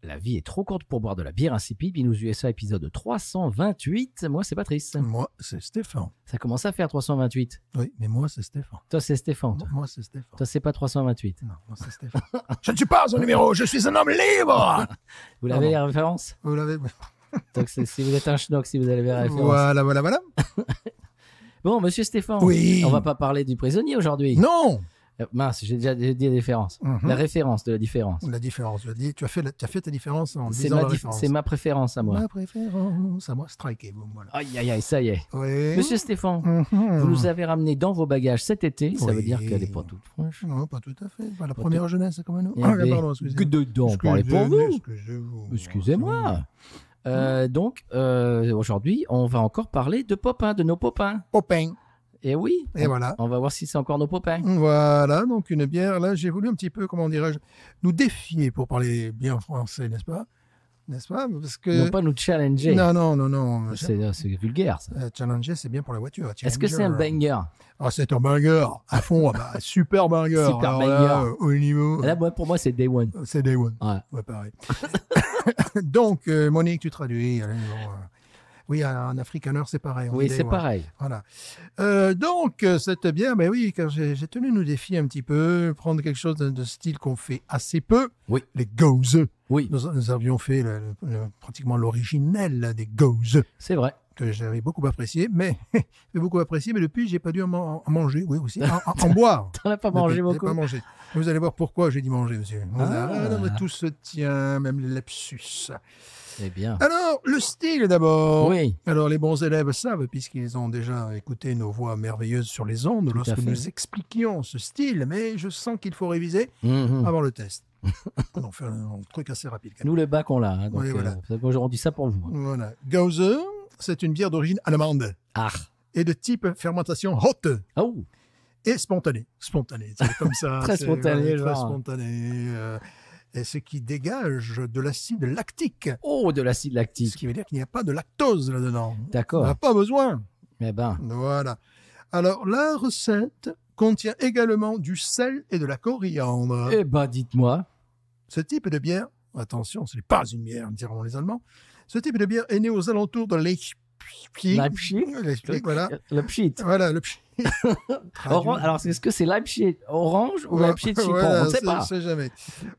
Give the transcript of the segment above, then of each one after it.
La vie est trop courte pour boire de la bière insipide. Binous USA, épisode 328. Moi, c'est Patrice. Moi, c'est Stéphane. Ça commence à faire 328. Oui, mais moi, c'est Stéphane. Toi, c'est Stéphane. Toi, Moi, c'est Stéphane. toi c'est pas 328. Non, moi, c'est Stéphane. Je ne suis pas un numéro, je suis un homme libre. Vous l'avez, Pardon. la référence? Vous l'avez. Donc, si vous êtes un schnock, si vous avez la référence. Voilà. Bon, monsieur Stéphane. Oui. On va pas parler du prisonnier aujourd'hui. Non. Mince, j'ai déjà dit la différence. Mhm. La référence de la différence. La différence, tu as fait ta différence en disant la référence. C'est ma préférence à moi. Ma préférence, à moi, striké, boum, voilà. Aïe, aïe, aïe, ça y est. Oui. Monsieur Stéphane, Mhm. vous nous avez ramené dans vos bagages cet été. Ça Oui. veut dire qu'elle n'est pas toute franche. Non, pas tout à fait. Pas la première jeunesse, comme nous. Eh ben, pardon, excusez-moi. que dedans, parlez pour vous. Excusez-vous. Excusez-moi. Donc, aujourd'hui, on va encore parler de Popin, de nos Popins. Popin. Et oui, Et voilà. on va voir si c'est encore nos Popins. Voilà, donc une bière. Là, j'ai voulu un petit peu, comment dirais-je, nous défier pour parler bien français, n'est-ce pas? N'est-ce pas? Parce que. Non pas nous challenger. Non. C'est vulgaire, ça. Challenger, c'est bien pour la voiture. Est-ce que c'est un banger? Ah, c'est un banger. À fond, ah bah, super banger. Super Alors là, banger. au niveau. Là, moi, pour moi, c'est Day One. C'est Day One. Ouais. Ouais, pareil. Donc, Monique, tu traduis. Allez, bon, oui, en afrikaner, c'est pareil. on Oui, dit c'est Day One. pareil. Voilà. Donc, cette bière, ben oui, car j'ai tenu à nous défier un petit peu, prendre quelque chose de style qu'on fait assez peu. Oui. Les Gose. Oui, Nous avions fait pratiquement l'originel là, des Gose, c'est vrai. que j'avais beaucoup apprécié, mais depuis, j'ai pas dû en manger, oui, aussi, en boire. T'en as pas mangé J'ai beaucoup. pas mangé. Vous allez voir pourquoi j'ai dit manger, monsieur. Ah. Non, mais tout se tient, même les lapsus. C'est bien. Alors, le style d'abord. Oui, Alors, les bons élèves savent, puisqu'ils ont déjà écouté nos voix merveilleuses sur les ondes à lorsque fait. nous expliquions ce style, mais je sens qu'il faut réviser Mhm. avant le test. On fait un truc assez rapide. quand même. Nous, le bac, on l'a. Hein, donc, Oui, voilà. on dit ça pour vous. Hein. Voilà. Gause, c'est une bière d'origine allemande Ah. et de type fermentation haute Oh. et spontanée. Spontanée, c'est comme ça. Très c'est, spontané, très genre. spontané. Et ce qui dégage de l'acide lactique. Oh, de l'acide Ce lactique. qui veut dire qu'il n'y a pas de lactose là-dedans. On D'accord. n'a pas besoin. Eh ben, Voilà. Alors, la recette contient également du sel et de la coriandre. dites-moi. Ce type de bière, attention, ce n'est pas une bière, diront les Allemands. Ce type de bière est né aux alentours de Leipzig. Leipzig. Voilà. Le pchit. Voilà, le pchit. Orange. Alors, est-ce que c'est Leipzig orange ou Ouais, Leipzig chipon? voilà, On ne sait c'est- pas. c'est jamais.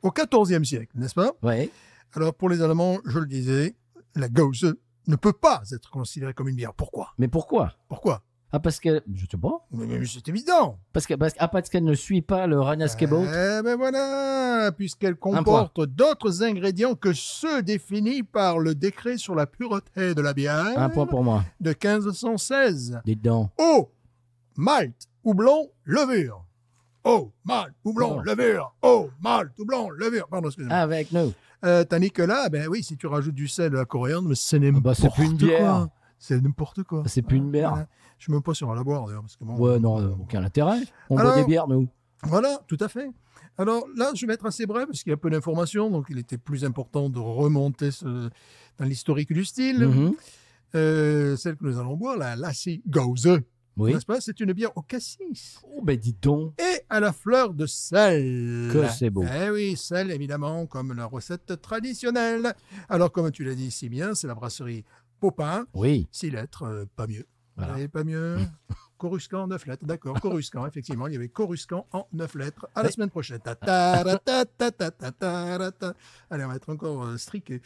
Au XIVe siècle, n'est-ce pas? Oui. Alors, pour les Allemands, je le disais, la Gause ne peut pas être considérée comme une bière. Pourquoi? Mais pourquoi? Pourquoi? Ah, parce que. Je sais pas. Mais c'est évident. Parce qu'elle ne suit pas le Reinheitsgebot. Eh ben voilà, puisqu'elle comporte d'autres ingrédients que ceux définis par le décret sur la pureté de la bière Un point pour moi. de 1516. Dites donc. Eau, malt, houblon, levure. Eau, malt, houblon, Oh. levure. Eau, malt, houblon, levure. Pardon, excusez-moi. Avec nous. Tandis que là, ben oui, si tu rajoutes du sel, de la coriandre, mais c'est bah, n'importe c'est plus une bière. quoi. C'est n'importe quoi. C'est plus une bière. Voilà. Je ne sais même pas si on va la boire d'ailleurs. Parce que bon, Ouais, non, aucun intérêt. On boit Alors- des bières, nous. Voilà, tout à fait. Alors là, je vais être assez bref parce qu'il y a peu d'informations, donc il était plus important de remonter dans l'historique du style. Mhm. Celle que nous allons boire, la Lassie Gause, Oui. n'est-ce pas? C'est une bière au cassis Oh, ben dites donc. et à la fleur de sel. Que c'est beau. Eh oui, sel évidemment, comme la recette traditionnelle. Alors, comme tu l'as dit si bien, c'est la brasserie Popin, Oui. 6 lettres, pas mieux. Voilà. Et pas mieux. Coruscant, 9 lettres. D'accord, Coruscant, effectivement. Il y avait Coruscant en 9 lettres. À la semaine prochaine. Ta-ta-ra-ta-ta-ta-ta-ta-ra-ta. Allez, on va être encore striqué.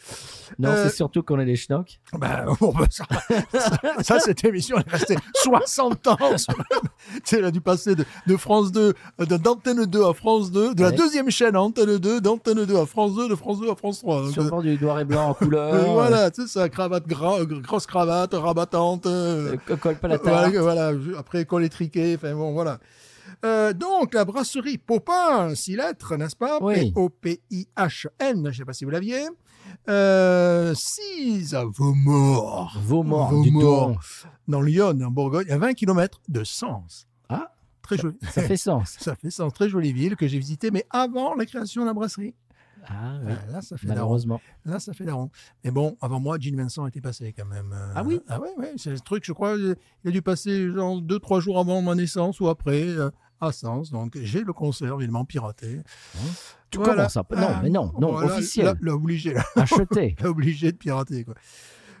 Non, c'est surtout qu'on est des schnocks. Bon, ça, cette émission est restée 60 ans. Elle a dû passer de France 2, d'Antenne 2 à France 2, de la Ouais. deuxième chaîne à Antenne 2, d'Antenne 2 à France 2, de France 2 à France 3. Donc, Sûrement du noir et blanc en couleur. voilà, c'est ça, cravate grosse cravate, rabattante. Colle pas la tarte. Voilà, après col étriqué, enfin bon, voilà. Donc, la brasserie Popin, 6 lettres, n'est-ce pas? Oui. Popin, je ne sais pas si vous l'aviez. 6 à Vaumort. Vaumort, dis donc. Dans l'Yonne, en Bourgogne, à 20 km de Sens. Ah, Très joli. ça fait sens. Ça fait Sens, très jolie ville que j'ai visitée, mais avant la création de la brasserie. Ah oui, Là, ça fait daron. malheureusement. Là, ça fait daron. Mais bon, avant moi, Gene Vincent était passé quand même. Ah oui? Ah ouais, c'est le truc, je crois, il a dû passer genre 2-3 jours avant ma naissance ou après. à Sens. Donc, j'ai le concert, évidemment, piraté. Tu Voilà. commences à... Non, mais non, Voilà, officiel. Là, obligé, là. Acheté. Là, obligé de pirater, quoi.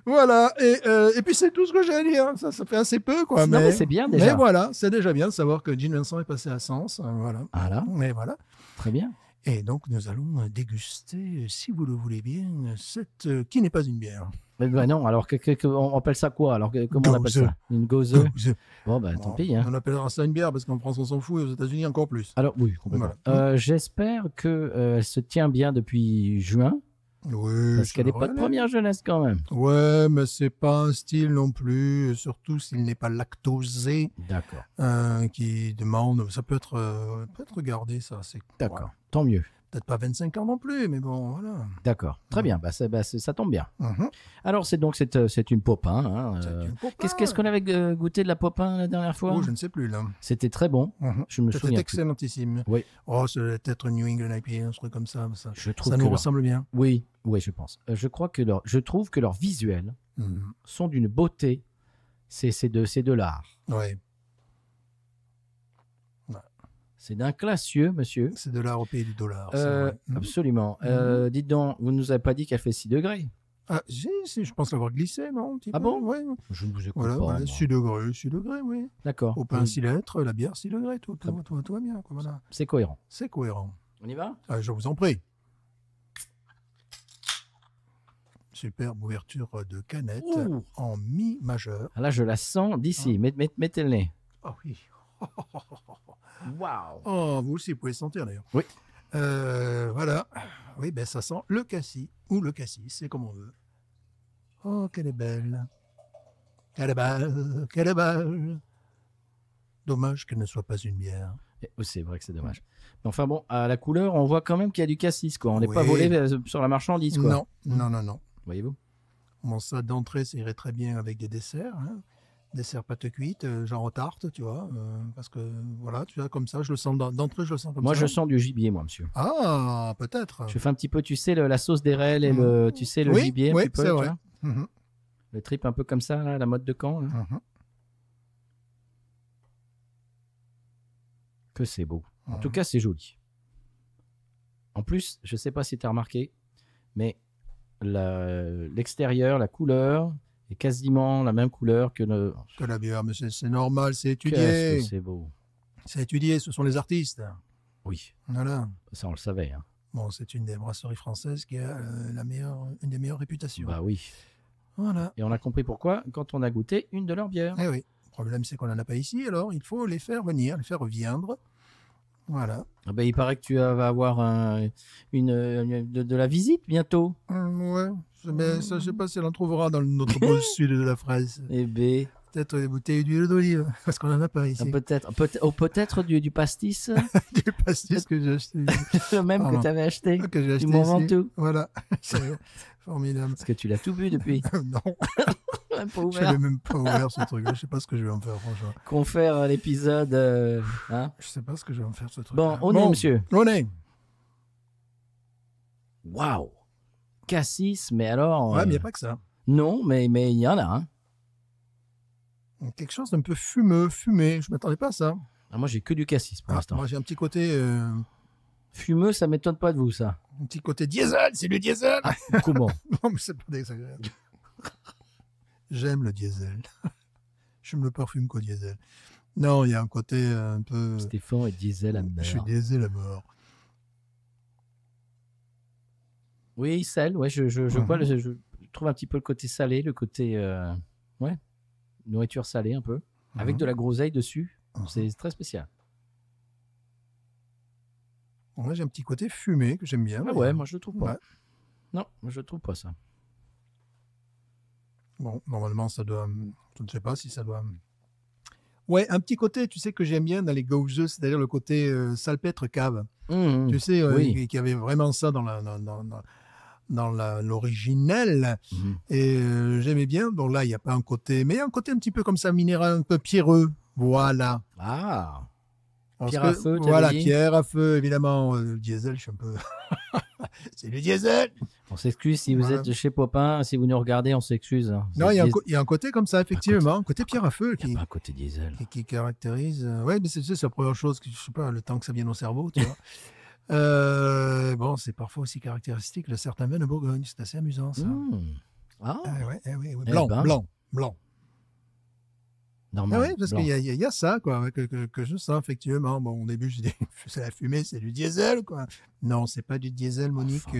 Voilà, et puis c'est tout ce que j'ai à dire. Ça fait assez peu, quoi. Non, mais c'est bien déjà. Mais voilà, c'est déjà bien de savoir que Gene Vincent est passé à Sens. Voilà. Voilà, Mais voilà. très bien. Et donc, nous allons déguster, si vous le voulez bien, cette qui n'est pas une bière. Mais ben non, alors on appelle ça quoi? Alors comment on appelle Gauzeux. ça? Une gauzeux? Gauzeux. Bon, bah tant pis. Hein. On appellera ça une bière parce qu'en France, on s'en fout et aux États-Unis, encore plus. Alors, oui, complètement. Voilà. J'espère qu'elle se tient bien depuis juin, Oui, parce qu'elle n'est pas de première jeunesse quand même. Ouais, mais c'est pas un style non plus, surtout s'il n'est pas lactosé, D'accord. qui demande, ça peut être gardé, ça. D'accord, Voilà. tant mieux. Peut-être pas 25 ans non plus, mais bon, voilà. D'accord, très bien, ça tombe bien. Mhm. Alors, c'est une Popin. Hein, C'est une Popin. Qu'est-ce qu'on avait goûté de la Popin la dernière fois? Oh, je ne sais plus, là. C'était très bon, je me C'était souviens plus. excellentissime. Oui. Oh, ça doit être New England IPA, un truc comme ça. Je trouve Ça que nous leur- ressemble bien. Oui, je pense. Je trouve que leurs visuels Mhm. sont d'une beauté, c'est de l'art. Ouais, C'est d'un classieux, monsieur. c'est de l'art au pays du dollar. c'est vrai. Mhm. Absolument. Dites donc, vous ne nous avez pas dit qu'elle fait 6 degrés. Ah, si, je pense l'avoir glissé, non un petit Ah peu bon? Ouais. Je ne vous écoute Voilà, pas. voilà, moi. 6 degrés, oui. D'accord. Au pain 6 lettres, la bière 6 degrés, tout va bien. Quoi, voilà. C'est cohérent. C'est cohérent. On y va? Je vous en prie. Superbe ouverture de canette Ouh. en mi majeur. Là, je la sens d'ici. Mettez le nez. Ah oui. Waouh. Oh, vous aussi, vous pouvez sentir d'ailleurs. Oui. Voilà. Oui, ben ça sent le cassis ou le cassis, c'est comme on veut. Oh, qu'elle est belle. Qu'elle est belle, qu'elle est belle. Dommage qu'elle ne soit pas une bière. C'est vrai que c'est dommage. Mais enfin bon, à la couleur, on voit quand même qu'il y a du cassis, quoi. On n'est Oui. pas volé sur la marchandise, quoi. Non. Voyez-vous? Bon, ça, d'entrée, ça irait très bien avec des desserts. Hein. Dessert pâte cuite, genre aux tartes, tu vois. Parce que, voilà, tu vois, comme ça, je le sens d'entrée, je le sens comme Moi, ça. je sens du gibier, moi, monsieur. Ah, peut-être. Je fais un petit peu, tu sais, la sauce d'érel et le Oui, gibier, un oui, petit peu, c'est tu vrai. vois. Mhm, Le trip un peu comme ça, là, la mode de Caen. Là. mhm. Que c'est beau. En tout cas, c'est joli. En plus, je sais pas si tu as remarqué, mais l'extérieur, la couleur est quasiment la même couleur que le... Que la bière, mais c'est normal, c'est étudié. Qu'est-ce que c'est beau. C'est étudié, ce sont les artistes. Oui, Voilà. ça on le savait. Hein. Bon, c'est une des brasseries françaises qui a une des meilleures réputations. Bah oui. Voilà. Et on a compris pourquoi quand on a goûté une de leurs bières. Eh oui. Le problème, c'est qu'on n'en a pas ici, alors il faut les faire venir, les faire viendre. Voilà. Ah bah, il paraît que tu vas avoir de la visite bientôt. Ouais. Mais ça, je sais pas si elle en trouvera dans notre beau sud de la France. Eh ben, Peut-être des bouteilles d'huile d'olive, parce qu'on n'en a pas ici. peut-être du pastis, Du pastis que j'ai acheté. le même Pardon. que tu avais acheté. Que j'ai acheté Du moment ici. tout. Voilà. C'est formidable. Parce que tu l'as tout bu depuis. Non, Même pas je ouvert. l'ai même pas ouvert ce truc-là. Je sais pas ce que je vais en faire, franchement. Qu'on fait l'épisode. Hein. Je sais pas ce que je vais en faire ce truc. Bon, on est, monsieur. On est. Waouh. Cassis, mais alors. Ouais, mais il n'y a pas que ça. Non, mais il y en a. Hein. Quelque chose d'un peu fumé. Je m'attendais pas à ça. Ah, moi, j'ai que du cassis pour l'instant. Moi, j'ai un petit côté Fumeux, ça m'étonne pas de vous, ça. Un petit côté diesel, c'est du diesel. Comment? Non, mais c'est pas désagréable. J'aime le diesel. J'aime le parfum qu'au diesel. Non, il y a un côté un peu... Stéphane et diesel à Je suis mort. diesel à mort. Oui, sel, ouais, je vois, je trouve un petit peu le côté salé, le côté, ouais, nourriture salée un peu, avec de la groseille dessus. C'est très spécial. Moi, j'ai un petit côté fumé que j'aime bien. Ah ouais, moi je le trouve pas. Ouais. Non, moi je le trouve pas ça. Bon, normalement, ça doit... Je ne sais pas si ça doit... Ouais, un petit côté, tu sais, que j'aime bien dans les gauzeux, c'est-à-dire le côté salpêtre cave. Mmh, Tu sais, oui. qui avait vraiment ça dans l'originel. Mmh. Et j'aimais bien. Bon, là, il n'y a pas un côté... Mais il y a un côté un petit peu comme ça, minéral, un peu pierreux. Voilà. Ah, Parce pierre que, à feu, tu voilà, avais dit. pierre à feu, évidemment. Le diesel, je suis un peu... C'est du diesel. On s'excuse si vous êtes chez Popin, si vous nous regardez, on s'excuse. Hein. Non, il y a un côté comme ça, effectivement, un côté pierre à feu Il n'y a pas un côté diesel. qui caractérise. Ouais, mais c'est la première chose, je sais pas, le temps que ça vienne au cerveau, tu vois. Bon, c'est parfois aussi caractéristique de certains vins de Bourgogne. C'est assez amusant, ça. Ah. Oui. Blanc. Normal. Oui, parce qu'il y a ça, quoi, que je sens, effectivement. Bon, au début, je dis, c'est la fumée, c'est du diesel, quoi. Non, c'est pas du diesel, Monique.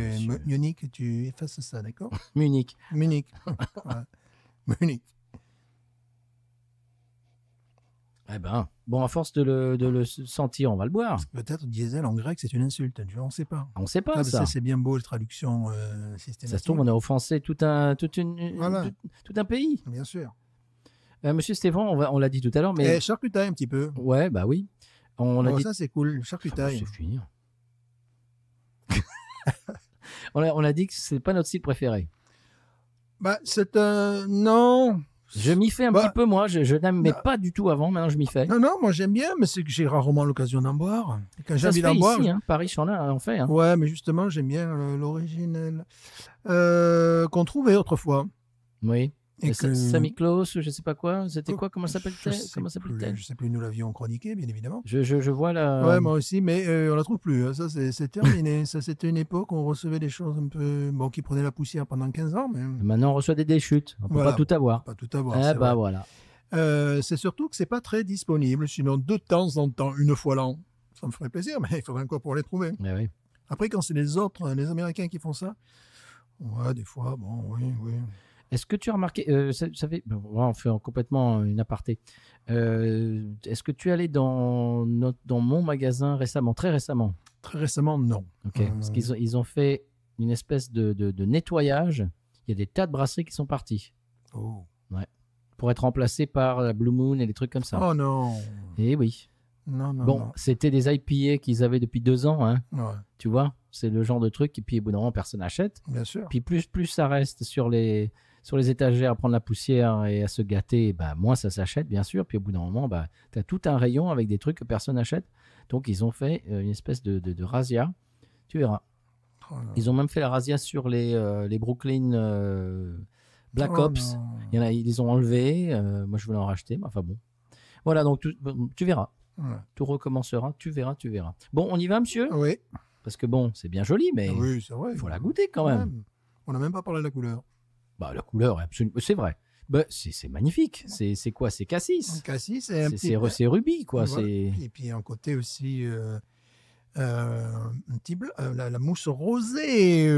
Munich, tu effaces ça, d'accord? Munich. Munich. Munich. Eh ben, bon, à force de le sentir, on va le boire. Peut-être diesel en grec, c'est une insulte. Tu vois, on ne sait pas. On ne sait pas, ça. C'est bien beau, les traductions systématiques. Ça se trouve, on a offensé tout un pays. Bien sûr. Monsieur Stéphane, on l'a dit tout à l'heure, mais... charcutaille un petit peu. Ouais, bah oui. Ça, c'est cool, charcutaille. C'est fini. on a dit que c'est pas notre style préféré. Bah, c'est non... Je m'y fais un petit peu, moi. Je n'aimais pas du tout avant. Maintenant, je m'y fais. Non, moi, j'aime bien, mais c'est que j'ai rarement l'occasion d'en boire. Et quand j'ai envie d'en boire... Ici, hein, Paris, on fait. Hein. Ouais, mais justement, j'aime bien l'original qu'on trouvait autrefois. Oui. Et Saint-Miklaus, je sais pas quoi. C'était quoi? Comment s'appelle-t-elle? Je sais plus, nous l'avions chroniqué, bien évidemment. Je vois la... Ouais, moi aussi, mais on la trouve plus. Hein. Ça, c'est terminé. Ça, c'était une époque où on recevait des choses un peu... Bon, qui prenaient la poussière pendant 15 ans, mais... Maintenant, on reçoit des déchutes. On peut pas tout avoir. Pas tout avoir, eh bah, voilà. C'est surtout que c'est pas très disponible. Sinon, de temps en temps, une fois l'an, ça me ferait plaisir, mais il faudrait encore pour les trouver. Eh oui. Après, quand c'est les Américains qui font ça, ouais, des fois, bon, oui. Est-ce que tu as remarqué, on fait complètement une aparté. Est-ce que tu es allé dans mon magasin récemment, très récemment? Très récemment, non. Ok. Parce qu'ils ont fait une espèce de nettoyage. Il y a des tas de brasseries qui sont parties. Oh. Ouais. Pour être remplacées par la Blue Moon et des trucs comme ça. Oh non. Eh oui. Non. C'était des IPA qu'ils avaient depuis 2 ans. Hein. Ouais. Tu vois, c'est le genre de truc. Et puis, au bout d'un moment, personne n'achète. Bien sûr. Puis plus ça reste sur les étagères à prendre la poussière et à se gâter, bah, moins ça s'achète, bien sûr. Puis au bout d'un moment, bah, tu as tout un rayon avec des trucs que personne n'achète. Donc, ils ont fait une espèce de razzia. Tu verras. Oh ils ont même fait la razzia sur les Brooklyn Black Ops. Ils les ont enlevés. Moi, je voulais en racheter. Mais enfin bon. Voilà, donc tu verras. Ouais. Tout recommencera. Tu verras. Bon, on y va, monsieur? Oui. Parce que bon, c'est bien joli, mais oui, c'est vrai. Il faut la goûter quand même. On n'a même pas parlé de la couleur. Bah, la couleur, absolument, c'est vrai. Bah, c'est magnifique. C'est quoi? C'est cassis. Cassis, c'est rubis, quoi. Voilà. Et puis un côté aussi un petit bleu, la mousse rosée.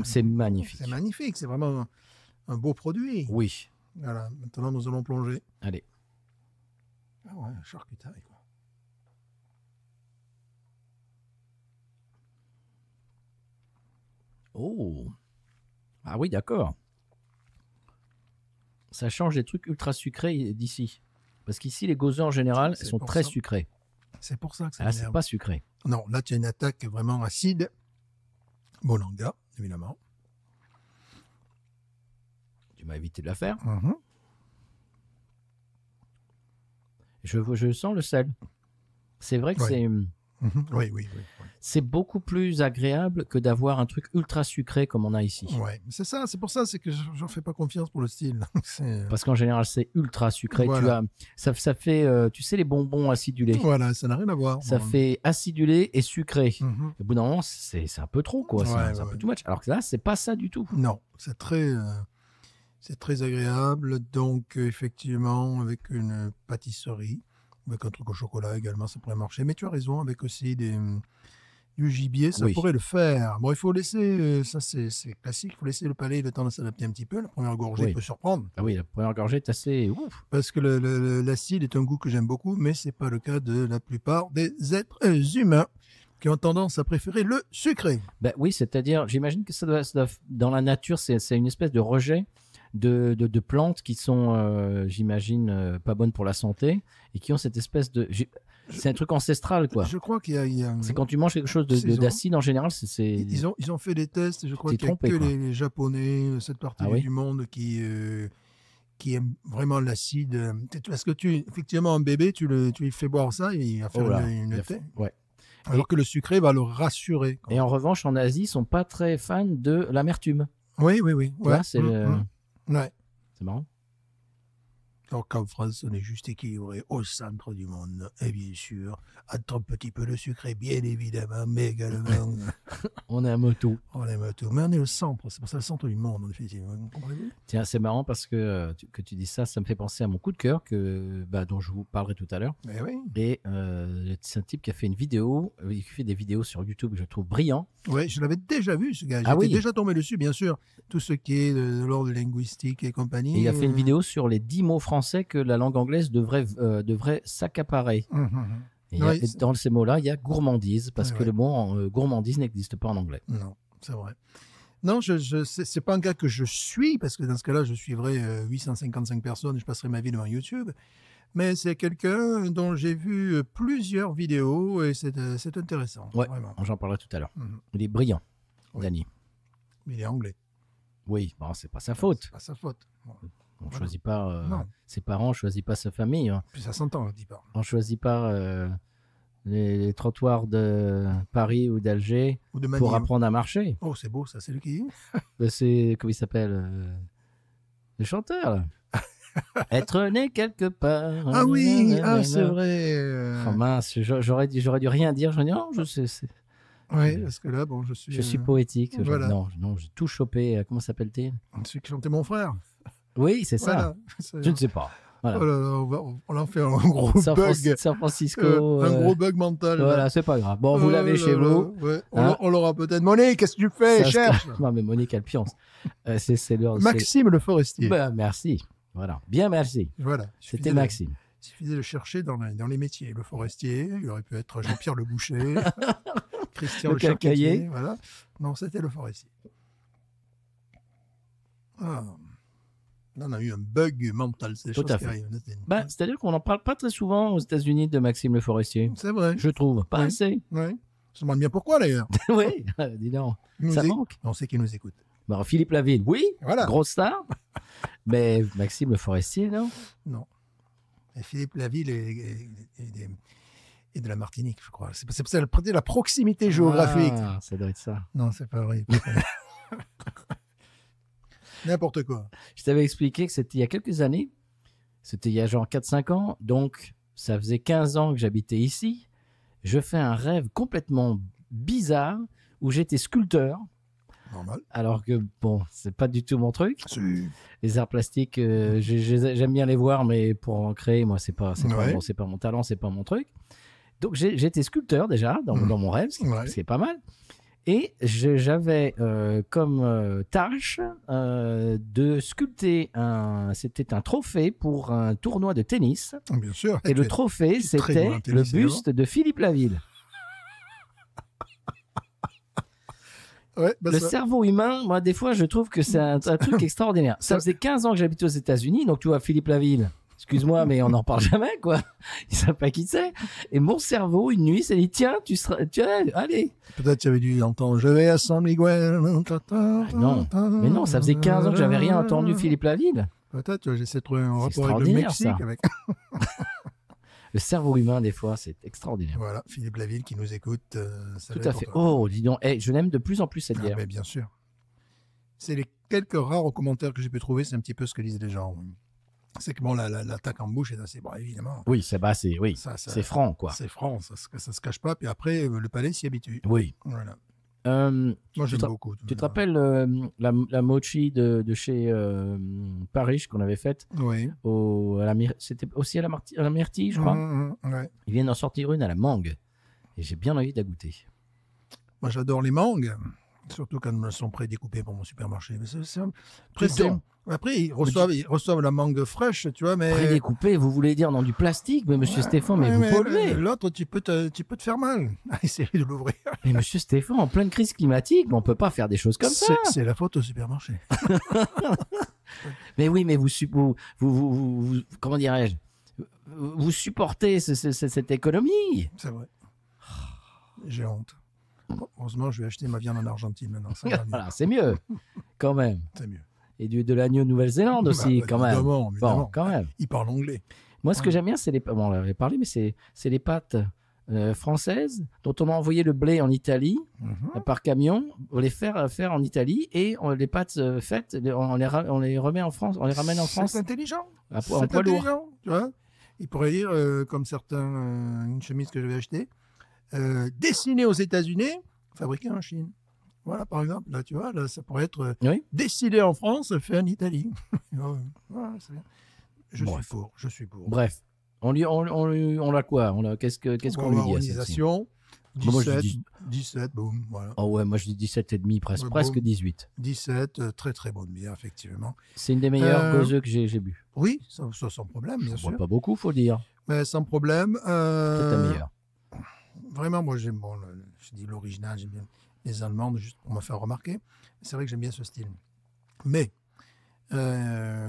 C'est magnifique. C'est magnifique. C'est vraiment un beau produit. Oui. Voilà. Maintenant, nous allons plonger. Allez. Ah ouais, charcutaille, quoi. Oh. Ah oui, d'accord. Ça change des trucs ultra sucrés d'ici. Parce qu'ici, les gozers en général, elles sont très sucrées. C'est pour ça que ça là, c'est pas sucré. Non, là, tu as une attaque vraiment acide. Bolanga, évidemment. Tu m'as évité de la faire. Mm-hmm. Je sens le sel. C'est vrai que c'est... Oui. C'est beaucoup plus agréable que d'avoir un truc ultra sucré comme on a ici. Oui, c'est ça. C'est pour ça que je n'en fais pas confiance pour le style. Parce qu'en général, c'est ultra sucré. Voilà. Ça fait, tu sais, les bonbons acidulés. Voilà, ça n'a rien à voir. Ça fait acidulé et sucré. Mm-hmm. Au bout d'un moment, c'est un peu trop, quoi. C'est un peu too much. Alors que là, c'est pas ça du tout. Non, c'est très agréable. Donc, effectivement, avec une pâtisserie, avec un truc au chocolat également, ça pourrait marcher. Mais tu as raison, avec aussi du gibier, ça pourrait le faire. Bon, il faut laisser, ça c'est classique, il faut laisser le palais le temps de s'adapter un petit peu. La première gorgée peut surprendre. Ah oui, la première gorgée est assez ouf. Parce que l'acide est un goût que j'aime beaucoup, mais ce n'est pas le cas de la plupart des êtres humains qui ont tendance à préférer le sucré. Ben oui, c'est-à-dire, j'imagine que ça doit, dans la nature, c'est une espèce de rejet de plantes qui sont, j'imagine, pas bonnes pour la santé et qui ont cette espèce de... C'est un truc ancestral, quoi. Je crois qu'il y a... C'est quand tu manges quelque chose d'acide, en général, c'est... Ils ont fait des tests, je crois qu'il n'y a que les Japonais, cette partie du monde qui aiment vraiment l'acide. Parce que effectivement, un bébé, tu lui fais boire ça, il va faire une thé. Ouais. Alors que le sucré va le rassurer. Et en revanche, en Asie, ils sont pas très fans de l'amertume. Oui. Tu vois, c'est Ouais. c'est marrant. Alors qu'en France, on est juste équilibré au centre du monde. Et bien sûr, entre un petit peu de sucré, bien évidemment, mais également, On aime tout. on aime tout. Mais on est le centre, c'est pour ça le centre du monde, effectivement. Comprenez-vous? Tiens, c'est marrant parce que tu dis ça, ça me fait penser à mon coup de cœur dont je vous parlerai tout à l'heure. Mais oui. Et c'est un type qui a fait une vidéo, il fait des vidéos sur YouTube que je trouve brillant. Oui, je l'avais déjà vu, ce gars. Ah J'étais oui. déjà tombé dessus, bien sûr. Tout ce qui est de l'ordre linguistique et compagnie. Et il a fait une vidéo sur les 10 mots français que la langue anglaise devrait s'accaparer. Et Oui, dans ces mots-là, il y a gourmandise, parce Ouais, que le mot gourmandise n'existe pas en anglais. Non, c'est vrai. Non, c'est pas un gars que je suis, parce que dans ce cas-là, je suivrais 855 personnes et je passerai ma vie devant YouTube. Mais c'est quelqu'un dont j'ai vu plusieurs vidéos et c'est intéressant. Ouais, Vraiment. j'en parlerai tout à l'heure. Mhm. Il est brillant, Oui. Dany. Il est anglais. Oui, bon, c'est pas sa faute. C'est pas sa faute. Bon. On Voilà. choisit pas Non. ses parents, on choisit pas sa famille. Hein. Puis ça s'entend, on dit pas. On choisit pas les trottoirs de Paris ou d'Alger Ou de pour Manille. apprendre à marcher. Oh, c'est beau, ça, c'est le qui? C'est, comment il s'appelle le chanteur, là. Être né quelque part. Ah oui, c'est vrai. Oh mince, j'aurais dû rien dire. Je dis non, Oui, parce que là, bon, je suis poétique. voilà. Non, j'ai tout chopé. Comment s'appelle-t-il? celui qui chantait mon frère. Oui, c'est ça. Voilà. C'est- Je ne sais pas. Voilà. Oh là là, on en fait un gros San bug. Francisco. Un gros bug mental. Voilà, c'est pas grave. Bon, vous l'avez là chez là, vous. ouais. Hein? On l'aura peut-être. Monique, qu'est-ce que tu fais? Ça, Cherche. Non, mais Monique Alpiance. C'est l'heure. Maxime Le Forestier. Ben, merci. Voilà. Bien, merci. Voilà. C'était Maxime. Il suffisait de le chercher dans les métiers. Le forestier, il aurait pu être Jean-Pierre Le Boucher, Christian Le Le Charcutier. Cacaillé. Voilà. Non, c'était le forestier. Ah. Là, on a eu un bug mental. C'est des Tout choses à qui fait. arrivent. Ben, c'est-à-dire qu'on n'en parle pas très souvent aux États-Unis de Maxime Le Forestier. C'est vrai. Je trouve. Pas Oui. assez. Oui. Je me demande bien pourquoi d'ailleurs. Oui, dis donc. Il nous Ça éc- manque. On sait qu'il nous écoute. Bon, Philippe Laville, oui. Voilà. Grosse star. Mais Maxime Le Forestier, non? Non. Et Philippe Laville est de la Martinique, je crois. C'est la proximité géographique. Ah, ça doit être ça. Non, c'est pas vrai. N'importe quoi. Je t'avais expliqué que c'était il y a quelques années. C'était il y a genre 4-5 ans. Donc, ça faisait 15 ans que j'habitais ici. Je fais un rêve complètement bizarre où j'étais sculpteur. Normal. Alors que, bon, c'est pas du tout mon truc. C'est- Les arts plastiques, j'aime bien les voir, mais pour en créer, moi, c'est pas Ouais. mon talent, c'est pas mon truc. Donc, j'étais sculpteur déjà dans mon rêve, Ouais. ce qui est pas mal. Et j'avais comme tâche de sculpter c'était un trophée pour un tournoi de tennis. Bien sûr. Et le trophée, tu es très c'était bon en le tennis, buste de Philippe Laville. Ouais, bah Le ça- cerveau humain, moi, des fois, je trouve que c'est un truc extraordinaire. Ça faisait 15 ans que j'habitais aux États-Unis, donc tu vois, Philippe Laville, excuse-moi, mais on n'en parle jamais, quoi. Il ne savent pas qui c'est. Et mon cerveau, une nuit, s'est dit, tiens, allez. Peut-être tu avais dû entendre Je vais à San Miguel. Non, mais non, ça faisait 15 ans que j'avais rien entendu de Philippe Laville. Peut-être, tu vois, j'essaie de trouver un C'est rapport avec le extraordinaire, Mexique. ça. Avec... Le cerveau humain, des fois, c'est extraordinaire. Voilà, Philippe Laville qui nous écoute. Ça Tout va à être fait. pour toi. Oh, dis donc, je l'aime de plus en plus cette Ah, bière. mais bien sûr. C'est les quelques rares commentaires que j'ai pu trouver, c'est un petit peu ce que disent les gens. C'est que bon, l'attaque en bouche est assez bon, évidemment. Oui, c'est franc, quoi. C'est franc, ça se cache pas. Puis après, le palais s'y habitue. Oui. Voilà. Moi, Moi, j'aime beaucoup. Tu te rappelles la mochi de chez Paris qu'on avait faite Oui. c'était aussi à la Myrtille, je crois. Ouais. Ils viennent d'en sortir une à la mangue. Et j'ai bien envie de la goûter. Moi, j'adore les mangues, surtout quand elles sont prédécoupées pour mon supermarché. Mais c'est très Dis donc. simple. Après, ils reçoivent la mangue fraîche, tu vois, mais... Prédécoupé, vous voulez dire dans du plastique? Mais monsieur Stéphane, mais Ouais, vous polluez. L'autre, tu peux te faire mal. Essaye de l'ouvrir. Mais monsieur Stéphane, en pleine crise climatique, on peut pas faire des choses comme ça. C'est la faute au supermarché. Mais oui, mais vous comment dirais-je? Vous supportez cette économie. C'est vrai. J'ai honte. Bon, heureusement, je vais acheter ma viande en Argentine maintenant. Ça va mieux. Voilà, c'est mieux, quand même. C'est mieux. Et de l'agneau de Nouvelle-Zélande aussi, Bah, quand même. évidemment. Bon, quand même. Il parle anglais. Moi, ce que j'aime bien, c'est les... Bon, on en avait parlé, mais c'est les pâtes françaises dont on a envoyé le blé en Italie par camion, on les faire en Italie et les pâtes faites, on les remet en France, on les ramène en France C'est intelligent. en C'est poids lourd. intelligent, tu vois. Il pourrait dire, comme certains, une chemise que j'avais achetée, dessinée aux États-Unis, fabriquée en Chine. Voilà, par exemple, là, tu vois, là, ça pourrait être Oui. dessiné en France, fait en Italie. Voilà, c'est bien. Bref. Je suis pour. Bref, on l'a quoi? Qu'est-ce qu'on lui dit à celle-ci? Organisation, Moi, je 17, dis- 17, boum, voilà. Oh ouais, moi je dis 17,5, Ouais, presque bon. 18. 17, très très bonne bière, effectivement. C'est une des meilleures Euh, gozeux que j'ai bu. Oui, ça sans problème, bien On sûr. boit pas beaucoup, faut dire. Mais sans problème. C'est ta meilleure. Vraiment, moi j'aime, bon, je dis l'original, j'aime bien les Allemandes, juste pour me faire remarquer. C'est vrai que j'aime bien ce style. Mais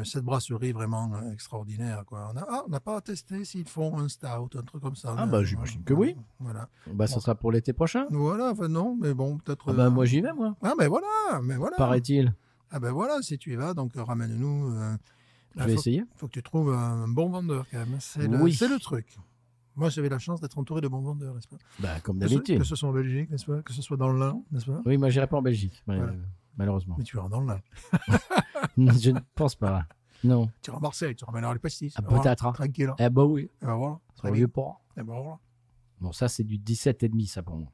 cette brasserie vraiment extraordinaire, quoi. On n'a pas testé s'ils font un stout, un truc comme ça. Ah bah, j'imagine que oui. Voilà. Bah, ça sera pour l'été prochain. Voilà, enfin non, mais bon, peut-être. Ah bah, moi j'y vais, moi. Ah, mais voilà. Paraît-il. Ah ben voilà, si tu y vas, donc ramène-nous. Je vais essayer. Faut que tu trouves un bon vendeur quand même. C'est Oui. le truc. Moi, j'avais la chance d'être entouré de bons vendeurs, n'est-ce pas? Bah, comme Que d'habitude. ce soit en Belgique, n'est-ce pas? Que ce soit dans le Lin, n'est-ce pas? Oui, moi j'irai pas en Belgique, Voilà. malheureusement. Mais tu iras dans le Lin. Je ne pense pas. Non. Tu iras à Marseille, tu ramèneras les pastis. Ah, Voilà, peut-être. Hein. Tranquille. Eh bah oui. Et ben voilà. Sur le vieux port. Et ben voilà. Bon, ça c'est du 17,5, ça pour moi.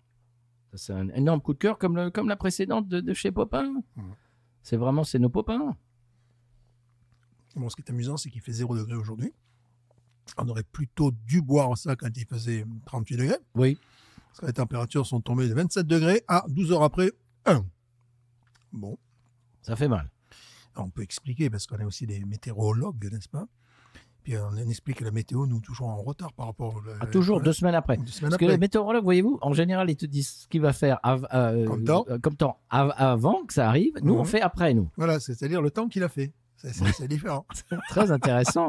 Ça, c'est un énorme coup de cœur, comme la précédente de chez Popin. C'est nos Popins. Bon, ce qui est amusant, c'est qu'il fait 0 degré aujourd'hui. On aurait plutôt dû boire ça quand il faisait 38 degrés. Oui. Parce que les températures sont tombées de 27 degrés à 12 heures après 1. Bon. Ça fait mal. On peut expliquer parce qu'on est aussi des météorologues, n'est-ce pas? Puis on explique que la météo nous toujours en retard par rapport Toujours 2 semaines après. 2 semaines Parce que après. les météorologues, voyez-vous, en général, ils te disent ce qu'il va faire comme temps avant que ça arrive. Nous, on fait après, nous. Voilà, c'est-à-dire le temps qu'il a fait. C'est différent. Très intéressant.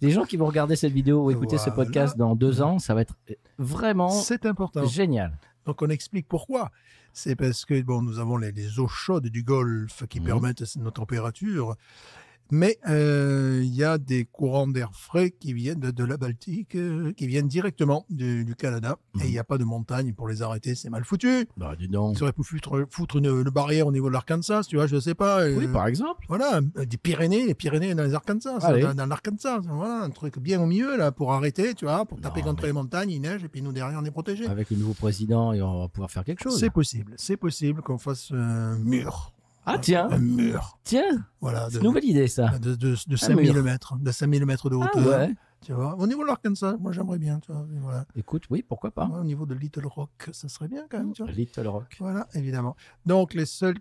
Les gens qui vont regarder cette vidéo ou écouter ce podcast dans 2 ans, ça va être vraiment C'est important. génial. Donc on explique pourquoi. C'est parce que bon, nous avons les eaux chaudes du Golfe qui permettent nos températures. Mais il y a des courants d'air frais qui viennent de la Baltique, qui viennent directement du Canada. Et il n'y a pas de montagne pour les arrêter. C'est mal foutu. Bah, dis donc. Ils auraient pu foutre une barrière au niveau de l'Arkansas, tu vois, je ne sais pas. Oui, par exemple. Voilà, des Pyrénées, les Pyrénées dans les Arkansas, dans l'Arkansas. Voilà, un truc bien au milieu, là, pour arrêter, tu vois, pour taper contre les montagnes, il neige, et puis nous, derrière, on est protégés. Avec le nouveau président, on va pouvoir faire quelque chose. C'est possible qu'on fasse un mur. Ah, tiens. Un mur. Tiens. Voilà. C'est une nouvelle idée, ça. De 5000 mètres. De 5000 mètres de hauteur. Ah ouais. Tu vois, au niveau de l'Arkansas, moi, j'aimerais bien, tu vois. Voilà. Écoute, oui, pourquoi pas. Ouais, au niveau de Little Rock, ça serait bien quand même, tu vois. Little Rock. Voilà, évidemment. Donc, les seuls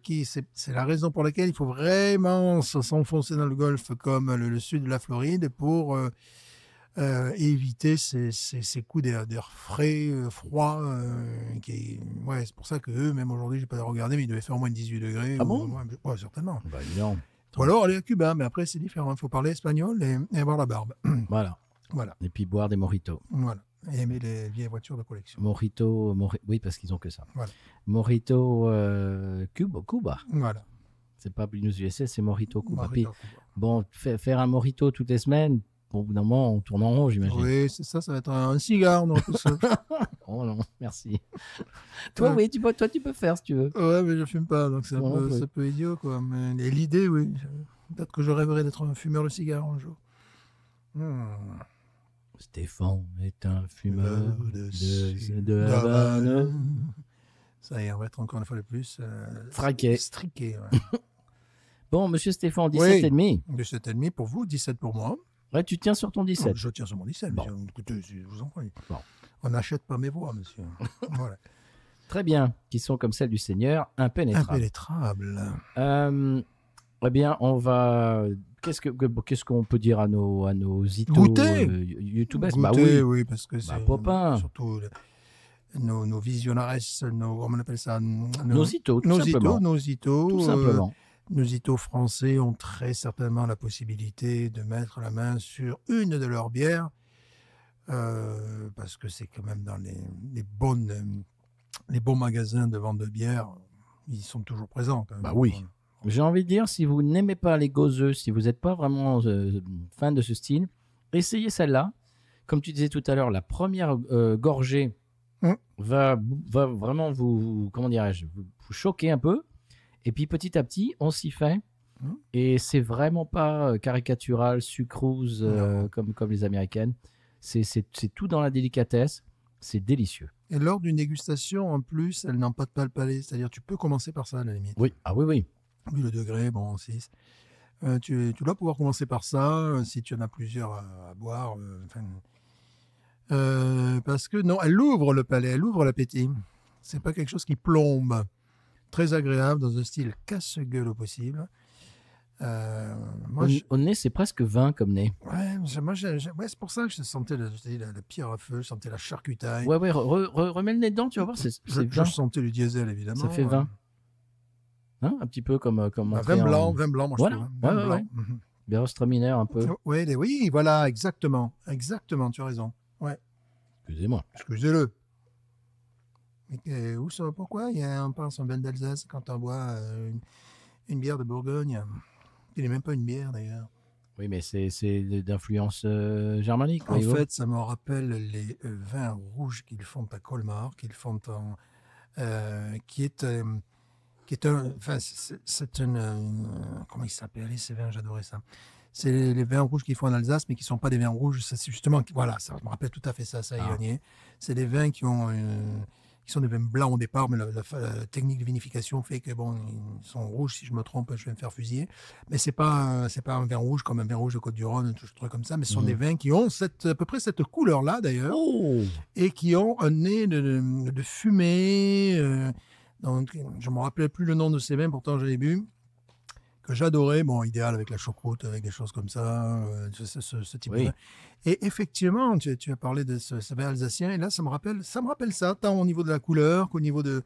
c'est la raison pour laquelle il faut vraiment s'enfoncer dans le golfe comme le sud de la Floride pour éviter ces coups d'air frais, froid. Ouais, c'est pour ça qu'eux, même aujourd'hui, je n'ai pas regardé, mais ils devaient faire au moins 18 degrés. Ah bon? Ouais, certainement. Bah, non. Ou alors aller à Cuba, mais après, c'est différent. Il faut parler espagnol et avoir la barbe. Voilà. Voilà. Et puis boire des mojitos. Voilà. Et aimer les vieilles voitures de collection. Oui, parce qu'ils ont que ça. Voilà. Mojito Cuba. Voilà. C'est pas Buenos USA, c'est Mojito Cuba. Mojito Puis, Cuba. bon, faire un mojito toutes les semaines, bon, au bout d'un moment, on tourne en rond, j'imagine. Oui, c'est ça, ça va être un cigare, non, tout ça. Oh non, merci. Toi, oui, tu peux faire si tu veux. Ouais, mais je fume pas, donc c'est Non, un peu idiot, quoi. Mais l'idée, oui. Peut-être que je rêverais d'être un fumeur de cigares un jour. Stéphane est un fumeur de Havane. Havane. Ça y est, on va être encore une fois de plus Fraqué. striqué. Ouais. Bon, monsieur Stéphane, 17,5. 17,5 pour vous, 17 pour moi. Ouais, tu tiens sur ton 17. Je tiens sur mon 17, Bon. monsieur. Écoutez, je vous en prie. Bon. On n'achète pas mes voix, monsieur. Voilà. Très bien, qui sont comme celles du Seigneur, impénétrables. Impénétrable. Eh bien, on va. Qu'est-ce qu'on peut dire à nos itos Goûter. YouTubers? Goûter, Bah oui. oui, parce que c'est Popin. surtout nos visionnaires, comment on appelle ça? Nos itos, tout simplement. Nos itos. Tout simplement. Nos itos français ont très certainement la possibilité de mettre la main sur une de leurs bières, parce que c'est quand même dans les bons magasins de vente de bière, ils sont toujours présents. Quand même. Bah oui. J'ai envie de dire, si vous n'aimez pas les gauzeux, si vous n'êtes pas vraiment fan de ce style, essayez celle-là. Comme tu disais tout à l'heure, la première gorgée va vraiment vous, comment dirais-je, vous choquer un peu. Et puis petit à petit, on s'y fait. Et c'est vraiment pas caricatural, sucrose comme les américaines. C'est tout dans la délicatesse. C'est délicieux. Et lors d'une dégustation, en plus, elle n'empâte pas le palais. C'est-à-dire, tu peux commencer par ça, à la limite. Oui, ah oui, oui. Vu le degré, bon, 6. Tu dois pouvoir commencer par ça, si tu en as plusieurs à boire. Parce que, non, elle ouvre le palais, elle ouvre l'appétit. C'est pas quelque chose qui plombe. Très agréable, dans un style casse-gueule au possible. Au nez, c'est presque vin comme nez. Ouais, c'est pour ça que je sentais la pierre à feu, je sentais la charcutaille. Ouais, remets le nez dedans, tu vas voir, Je sentais le diesel, évidemment. Ça fait vin. Hein, un petit peu comme vin blanc, moi voilà. je trouve. Vin blanc. Gewürztraminer un peu. Oui, voilà, exactement, tu as raison. Ouais. Excusez-moi. Excusez-le. Mais pourquoi on pense en vin d'Alsace quand on boit une bière de Bourgogne? Il n'est même pas une bière d'ailleurs. Oui, mais c'est d'influence germanique. En fait, ça me rappelle les vins rouges qu'ils font à Colmar, comment ils s'appellent ces vins? J'adorais ça. C'est les vins rouges qu'ils font en Alsace, mais qui ne sont pas des vins rouges. C'est justement, voilà, ça me rappelle tout à fait ça Ionier. C'est des vins qui sont des vins blancs au départ, mais la technique de vinification fait que bon, ils sont rouges. Si je me trompe, je vais me faire fusiller. Mais c'est pas un vin rouge comme un vin rouge de Côte-du-Rhône, tout truc comme ça. Mais ce sont des vins qui ont à peu près cette couleur-là d'ailleurs, et qui ont un nez de fumée. Donc, je me rappelais plus le nom de ces vins, pourtant j'en ai bu, que j'adorais. Bon, idéal avec la choucroute, avec des choses comme ça, ce type de vin. Et effectivement, tu as parlé de ce vin alsacien, et là, ça me rappelle ça, tant au niveau de la couleur qu'au niveau de...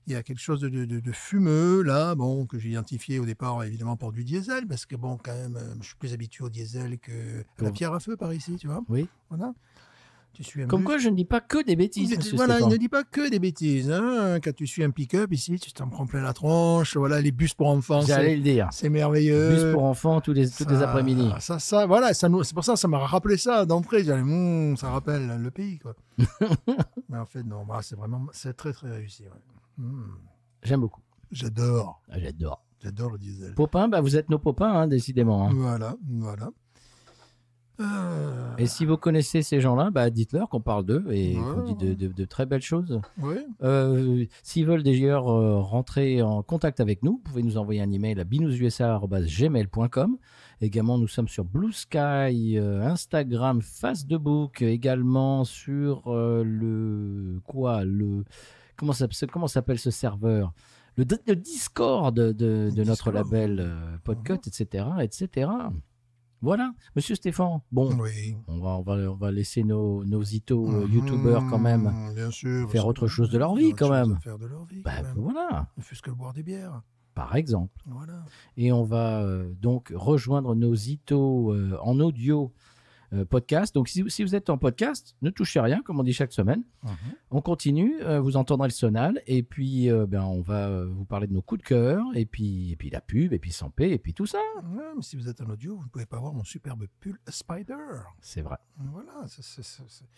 Il y a quelque chose de fumeux, là, bon, que j'ai identifié au départ, évidemment, pour du diesel, parce que, bon, quand même, je suis plus habitué au diesel qu'à la pierre à feu par ici, tu vois. Oui. Voilà. Comme quoi, je ne dis pas que des bêtises. Voilà, Stéphane. il ne dit pas que des bêtises. Hein. Quand tu suis un pick-up ici, tu t'en prends plein la tronche. Voilà, les bus pour enfants. J'allais le dire. C'est merveilleux. Bus pour enfants tous les après-midi. Voilà, c'est pour ça m'a rappelé ça d'entrée. Ça rappelle le pays, quoi. Mais en fait, non, c'est très, très réussi. Ouais. J'aime beaucoup. J'adore. J'adore. J'adore le diesel. Popin, vous êtes nos popins, hein, décidément. Hein. Voilà. Et si vous connaissez ces gens-là, dites-leur qu'on parle d'eux et qu'on dit de très belles choses. Oui. S'ils veulent d'ailleurs rentrer en contact avec nous, vous pouvez nous envoyer un email à binoususa@gmail.com. Également, nous sommes sur Blue Sky, Instagram, Facebook, également sur comment s'appelle ce serveur? Le Discord de notre label Podcut, etc., etc. Voilà, Monsieur Stéphane. Bon, oui. on va laisser nos itos youtubeurs quand même bien sûr, faire autre chose de leur vie quand même. Faire de leur vie, voilà. Ne fût-ce que boire des bières. Par exemple. Voilà. Et on va donc rejoindre nos itos en audio podcast. Donc si vous êtes en podcast, ne touchez à rien, comme on dit chaque semaine. On continue, vous entendrez le sonal, et puis on va vous parler de nos coups de cœur, et puis la pub, et puis Sampé, et puis tout ça. Ouais, mais si vous êtes en audio, vous ne pouvez pas voir mon superbe pull Spider. C'est vrai. Voilà.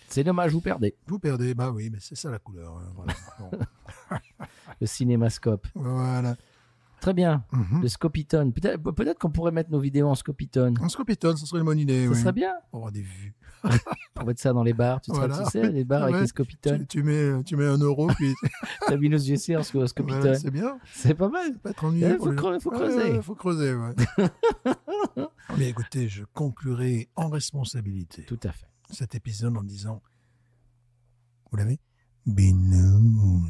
C'est dommage, vous perdez. Vous perdez, oui, mais c'est ça la couleur. Hein, voilà. Bon. Le cinémascope. Voilà. Très bien, le Scopitone. Peut-être qu'on pourrait mettre nos vidéos en Scopitone. En Scopitone, ça serait une bonne idée. Ça serait bien. Pour avoir des vues. On mettre ça dans les bars. Tu sais, les bars avec les Scopitones. Tu mets 1 €, puis... T'as mis nos UC en Scopitone. Ouais, c'est bien. C'est pas mal. Ça peut être ennuyeux. Faut creuser. Faut creuser, ouais. Mais écoutez, je conclurai en responsabilité. Tout à fait. Cet épisode en disant, vous l'avez? Binous.